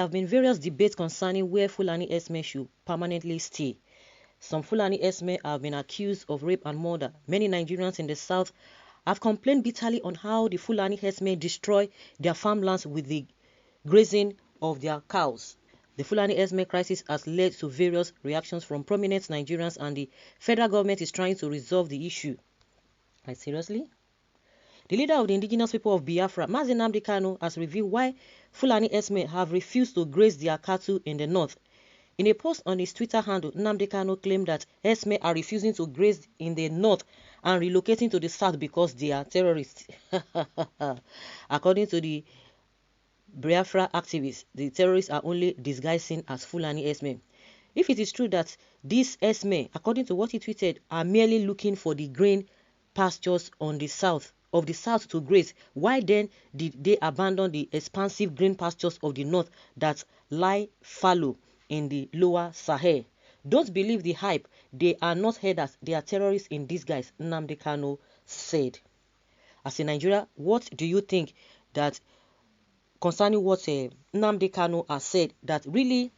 There have been various debates concerning where Fulani herdsmen should permanently stay. Some Fulani herdsmen have been accused of rape and murder. Many Nigerians in the south have complained bitterly on how the Fulani herdsmen destroy their farmlands with the grazing of their cows. The Fulani herdsmen crisis has led to various reactions from prominent Nigerians, and the federal government is trying to resolve the issue. Like, seriously? The leader of the indigenous people of Biafra, Nnamdi Kanu, has revealed why Fulani herdsmen have refused to graze their cattle in the north. In a post on his Twitter handle, Nnamdi Kanu claimed that herdsmen are refusing to graze in the north and relocating to the south because they are terrorists. According to the Biafra activists, the terrorists are only disguising as Fulani herdsmen. If it is true that these herdsmen, according to what he tweeted, are merely looking for the green pastures on the south to graze, why then did they abandon the expansive green pastures of the north that lie fallow in the lower Sahel? Don't believe the hype. They are not herders, they are terrorists in disguise, Nnamdi Kanu said. As in Nigeria, what do you think that concerning what Nnamdi Kanu has said, that really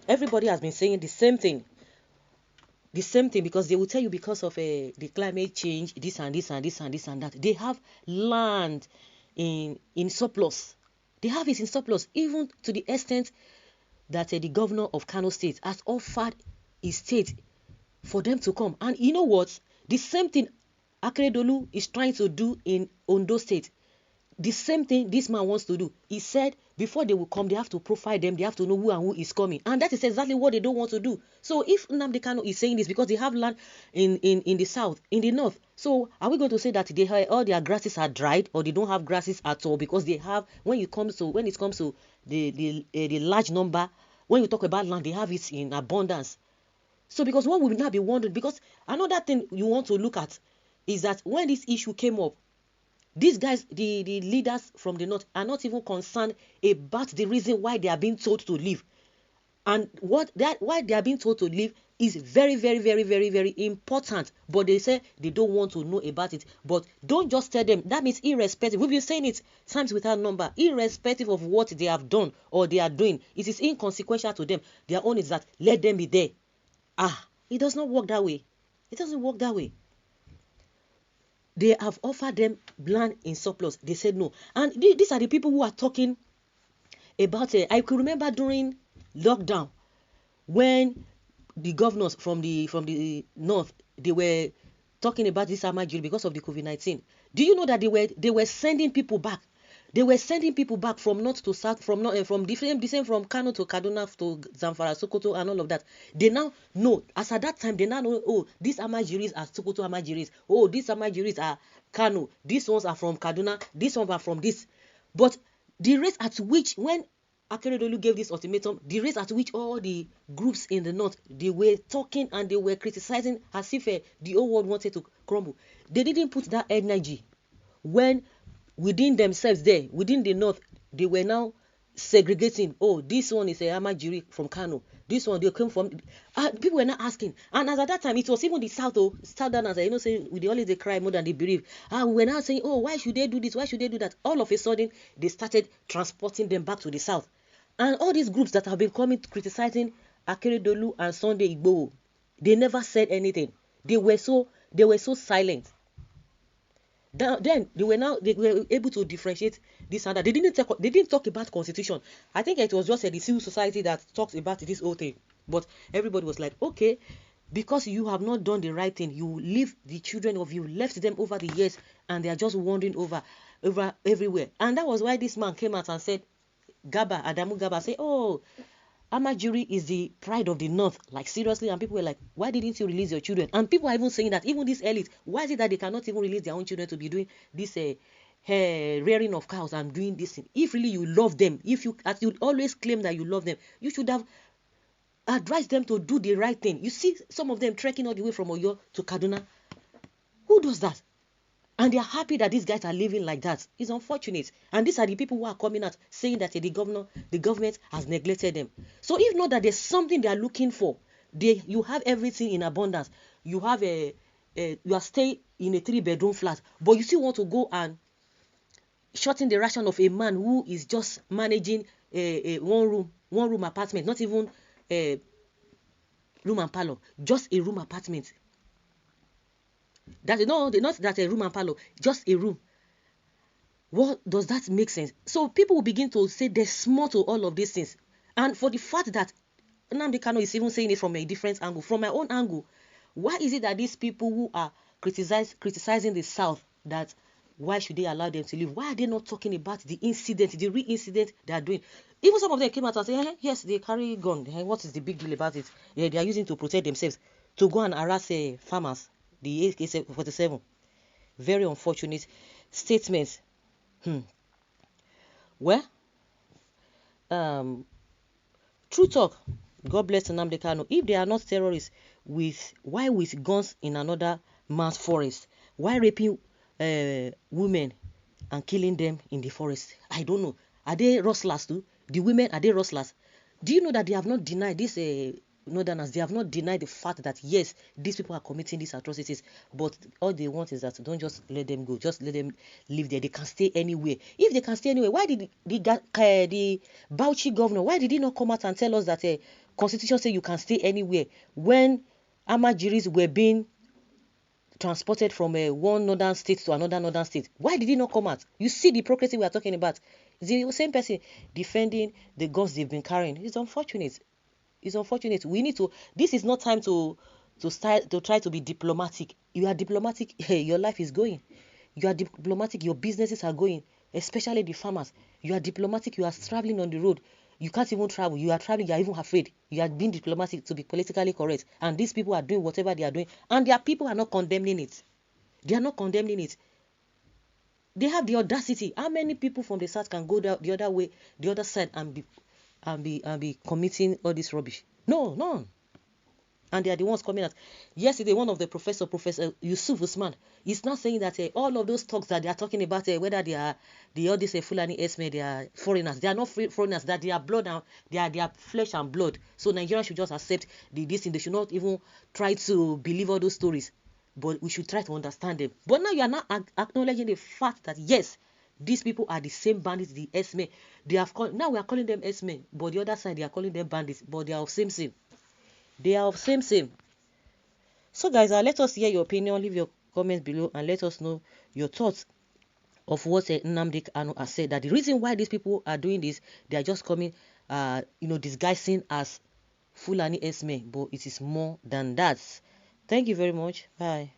everybody has been saying the same thing? The same thing, because they will tell you because of the climate change, this and this and this and this and that. They have land in surplus. They have it in surplus, even to the extent that the governor of Kano State has offered his state for them to come. And you know what? The same thing Akeredolu is trying to do in Ondo State. The same thing this man wants to do. He said before they will come, they have to profile them. They have to know who and who is coming. And that is exactly what they don't want to do. So if Nnamdi Kanu is saying this because they have land in the south, in the north, so are we going to say that all their grasses are dried, or they don't have grasses at all? Because they have, when it comes to the large number, when you talk about land, they have it in abundance. So because what we will now be wondering, because another thing you want to look at is that when this issue came up, these guys, the leaders from the north, are not even concerned about the reason why they are being told to leave. And why they are being told to leave is very, very, very, very, very important. But they say they don't want to know about it. But don't just tell them. That means irrespective. We've been saying it times without number. Irrespective of what they have done or they are doing, it is inconsequential to them. Their own is that let them be there. It does not work that way. It doesn't work that way. They have offered them land in surplus. They said no. And these are the people who are talking about it. I could remember during lockdown when the governors from the north, they were talking about this Amajiri because of the COVID-19. Do you know that they were sending people back? They were sending people back from north to south, from different from Kano to Kaduna to Zamfara, Sokoto, and all of that. They now know, as at that time, they now know, oh, these Amajiris are Sokoto Amajiris. Oh, these Amajiris are Kano. These ones are from Kaduna. These ones are from this. But the rate at which, when Akeredolu gave this ultimatum, the rate at which all the groups in the north, they were talking and they were criticizing as if the whole world wanted to crumble. They didn't put that energy when within themselves there, within the north, they were now segregating. Oh, this one is a Amajiri from Kano. This one, they came from... people were not asking. And as at that time, it was even the south, southerners, saying, they only they cry more than they believe. We were now saying, oh, why should they do this? Why should they do that? All of a sudden, they started transporting them back to the south. And all these groups that have been coming criticizing Akeredolu and Sunday Igboho, they never said anything. They were so silent. Then they were able to differentiate this and that. They didn't talk about constitution. I think it was just the civil society that talks about this whole thing. But everybody was like, okay, because you have not done the right thing, you leave the children of you, left them over the years, and they are just wandering over everywhere. And that was why this man came out and said, Adamu Gaba said, oh, Amajiri is the pride of the north. Like, seriously? And people were like, why didn't you release your children? And people are even saying that, even this elite, why is it that they cannot even release their own children to be doing this rearing of cows and doing this thing? If really you love them, as you always claim that you love them, you should have advised them to do the right thing. You see some of them trekking all the way from Oyo to Kaduna. Who does that? And they are happy that these guys are living like that. It's unfortunate. And these are the people who are coming out saying that the government has neglected them. So if not that there's something they are looking for, you have everything in abundance. You have you are staying in a 3-bedroom flat, but you still want to go and shorten the ration of a man who is just managing one room one-room apartment, not even a room and parlor, just a room apartment. That no, not that a room and parlor, just a room. What does that make sense? So people will begin to say there's more to all of these things. And for the fact that Nnamdi Kanu is even saying it from a different angle, from my own angle, why is it that these people who are criticizing the South, that why should they allow them to live? Why are they not talking about the incident, the real incident they are doing? Even some of them came out and said, yes, they carry gun. What is the big deal about it? They are using to protect themselves, to go and harass farmers, the AK-47. Very unfortunate statements. Well, true talk. God bless Nnamdi Kanu. If they are not terrorists, why with guns in another man's forest? Why raping women and killing them in the forest? I don't know. Are they rustlers too? The women, are they rustlers? Do you know that they have not denied this? Northerners, they have not denied the fact that yes, these people are committing these atrocities, but all they want is that don't just let them go, just let them live there. They can stay anywhere. If they can stay anywhere, why did the Bauchi governor, why did he not come out and tell us that constitution say you can stay anywhere when Amajiris were being transported from one northern state to another northern state? Why did he not come out? You see the hypocrisy we are talking about. The same person defending the guns they've been carrying. It's unfortunate. It's unfortunate. We need to. This is not time to try to be diplomatic. You are diplomatic. Your life is going. You are diplomatic. Your businesses are going. Especially the farmers. You are diplomatic. You are traveling on the road. You can't even travel. You are traveling. You are even afraid. You are being diplomatic to be politically correct. And these people are doing whatever they are doing. And their people are not condemning it. They are not condemning it. They have the audacity. How many people from the south can go the other way, the other side, and be committing all this rubbish? No, none. And they are the ones coming out. Yesterday, one of the Professor Yusuf Usman, is not saying that all of those talks that they are talking about, whether they are all these Fulani Herdsmen, they are foreigners. They are not foreigners. That they are blood and they are flesh and blood. So Nigeria should just accept this thing. They should not even try to believe all those stories. But we should try to understand them. But now you are not acknowledging the fact that yes, these people are the same bandits, the Herdsmen. They have now we are calling them Herdsmen, but the other side they are calling them bandits. But they are of same. They are of same. So guys, let us hear your opinion. Leave your comments below and let us know your thoughts of what Nnamdi Kanu has said. That the reason why these people are doing this, they are just coming, disguising as Fulani Herdsmen, but it is more than that. Thank you very much. Bye.